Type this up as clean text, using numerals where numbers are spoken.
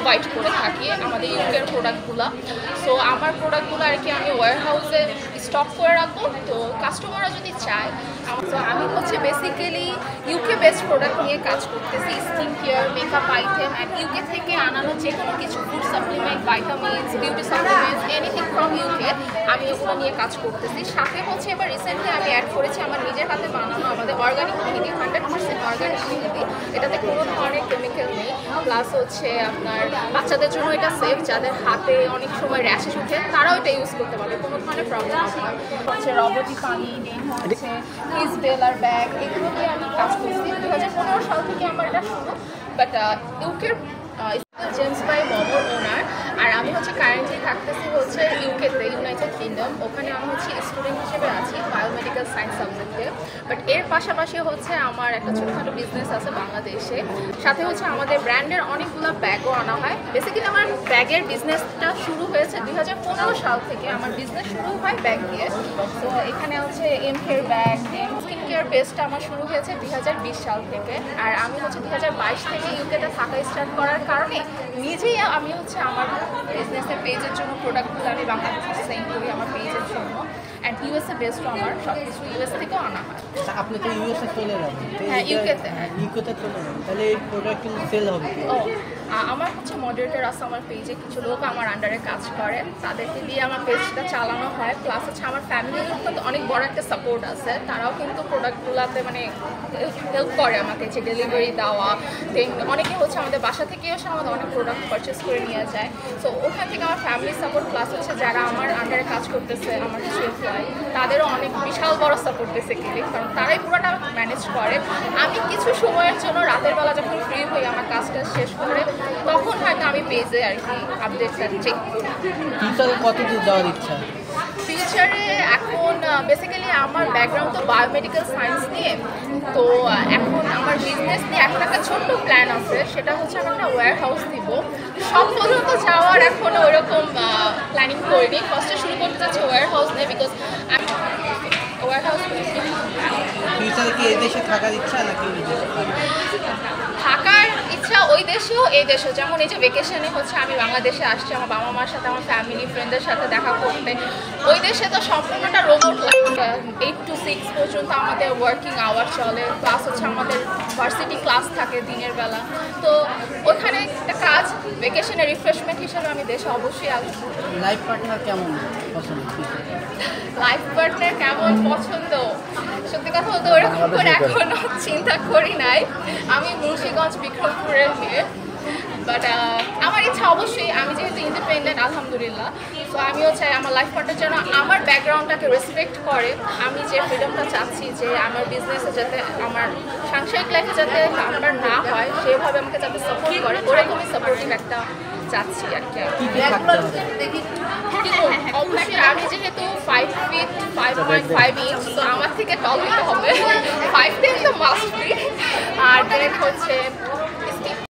Provide করে থাকি আমাদের ইউকের প্রোডাক্টগুলো। সো আমার প্রোডাক্টগুলো আর কি আমি ওয়্যার হাউসে স্টক করে রাখবো, তো কাস্টমাররা যদি চায়। তো আমি হচ্ছে বেসিক্যালি ইউকে বেস্ট প্রোডাক্ট নিয়ে কাজ করতেছি, skin care, makeup item and UK থেকে আনানো যে কোনো কিছু food supplement, vitamins, beauty supplements, anything from UK আমি ওগুলো নিয়ে কাজ করতেছি। সাথে হচ্ছে এবার রিসেন্টলি আমি অ্যাড করেছি আমার নিজের হাতে বানানো আমাদের অর্গানিক মেহেদি, 100% অর্গানিক মেহেদি। এটাতে কোনো ধরনের কেমিক্যাল নেই, প্লাস হচ্ছে আপনার বাচ্চাদের জন্য এটা সেফ, যাদের হাতে অনেক সময় র্যাশেস উঠে তারাও এটা ইউজ করতে পারবে, কোনো ধরনের প্রবলেম হবে না। হচ্ছে রবটি পানি, দেন হচ্ছে ফিস বেলার ব্যাগ, এগুলো দিয়ে আমি কাজ করছি। 2015 সাল থেকে আমার এটা শুরু, বাট ইউকের জেমস বাই মোমোর ওনার। আর আমি হচ্ছে কারেন্টলি থাকতেছি হচ্ছে ইউকেতে, ইউনাইটেড কিংডম। ওখানে আমি হচ্ছে স্টুডেন্ট হিসেবে আছি বায়োমেডিক্যাল সায়েন্স সাবজেক্টে। বাট এর পাশাপাশি হচ্ছে আমার একটা ছোটোখাটো বিজনেস আছে বাংলাদেশে। সাথে হচ্ছে আমাদের ব্র্যান্ডের অনেকগুলো ব্যাগও আনা হয়। বেসিক্যালি আমার ব্যাগের বিজনেসটা শুরু হয়েছে 2015 সাল থেকে। আমার বিজনেস শুরু হয় ব্যাগ দিয়ে। তো এখানে হচ্ছে এমকের ব্যাগ, স্কিন কেয়ার পেস্টটা আমার শুরু হয়েছে 2020 সাল থেকে। আর আমি হচ্ছে 2022 থেকে ইউকেতে থাকা স্টার্ট করার কারণে নিজেই আমি হচ্ছে আমার বিজনেসের পেজের জন্য প্রোডাক্টগুলো আমি বাংলাদেশে সেল করি আমার পেজের জন্য। অ্যান্ড ইউএসএ বেস্টও আমার সব কিছু ইউএস থেকেও আনা হয়। আপনি তো ইউএসএ চলে যাবেন? হ্যাঁ, ইউকেতে। ইউকেতে চলে যাবেন, তাহলে এই প্রোডাক্ট সেল হবে কি? আমার হচ্ছে মডারেটর আছে আমার পেজে, কিছু লোক আমার আন্ডারে কাজ করে, তাদেরকে দিয়ে আমার পেজটা চালানো হয়। প্লাস হচ্ছে আমার ফ্যামিলির কিন্তু অনেক বড় একটা সাপোর্ট আছে, তারাও কিন্তু প্রোডাক্টগুলোতে মানে হেল্প করে আমাকে, যে ডেলিভারি দেওয়া। দেন অনেকে হচ্ছে আমাদের বাসা থেকেও এসে আমাদের অনেক প্রোডাক্ট পারচেস করে নিয়ে যায়। সো ওখান থেকে আমার ফ্যামিলি সাপোর্ট, প্লাস হচ্ছে যারা আমার আন্ডারে কাজ করতেছে আমার কিছু এমপ্লয়ি, তাদেরও অনেক বিশাল বড় সাপোর্ট বেসিক্যালি, কারণ তারাই পুরোটা ম্যানেজ করে। আমি কিছু সময়ের জন্য রাতের বেলা যখন ফ্রি হই আমার কাজটা শেষ করে, তখন হয়তো আমি পেজে আর কি আপডেটটা চেক করি। ফিউচারে কত দূর যাওয়ার ইচ্ছা? ফিউচারে এখন বেসিক্যালি আমার ব্যাকগ্রাউন্ড তো বায়োমেডিক্যাল সায়েন্স নিয়ে, তো এখন আমার বিজনেস নিয়ে একটা ছোট্ট প্ল্যান আছে, সেটা হচ্ছে আমি একটা ওয়্যার হাউস দিব। সব পর্যন্ত যাওয়ার এখনও ওইরকম প্ল্যানিং করিনি। ফার্স্টে শুরু করতে চাচ্ছি ওয়্যার হাউস নিয়ে, বিকজ আমি ওয়্যার হাউস ফিউচারে কি এই দেশে থাকার ইচ্ছা নাকি থাকার ইচ্ছা ওই দেশেও এই দেশেও। যেমন এই যে ভেকেশনে হচ্ছে আমি বাংলাদেশে আসছি আমার বাবা মার সাথে, আমার ফ্যামিলি ফ্রেন্ডদের সাথে দেখা করতে। ওই দেশে তো সম্পূর্ণটা রোবট, 8 to 6 পর্যন্ত আমাদের ওয়ার্কিং আওয়ার চলে, প্লাস হচ্ছে আমাদের ভার্সিটি ক্লাস থাকে দিনের বেলা। তো ওখানে একটা কাজ, ভেকেশনে রিফ্রেশমেন্ট হিসেবে আমি দেশে অবশ্যই আসবো। লাইফ পার্টনার কেমন পছন্দ? লাইফ পার্টনার কেমন পছন্দ, সত্যি কথা বলতে ওরকম করে এখনো চিন্তা করি নাই। আমি মুন্সিগঞ্জ বিক্রমপুরের মেয়ে, বাট আমার ইচ্ছা অবশ্যই, আমি যেহেতু ইন্ডিপেন্ডেন্ট আলহামদুলিল্লাহ, তো আমিও চাই আমার লাইফ পার্টনার যেন আমার ব্যাকগ্রাউন্ডটাকে রেসপেক্ট করে। আমি যে ফ্রিডমটা চাচ্ছি যে আমার বিজনেসে যাতে, আমার সাংসারিক লাইফে যাতে হাম্পার না হয়, সেভাবে আমাকে যাতে সাপোর্ট করে, ওরকমই সাপোর্টিভ একটা চাচ্ছি আর কি। অবশ্যই আমি যেহেতু 5 feet 5.5 inch, তো আমার থেকে টল হতে হবে, 5 10 তো মাস্ট বি। আর দেন হচ্ছে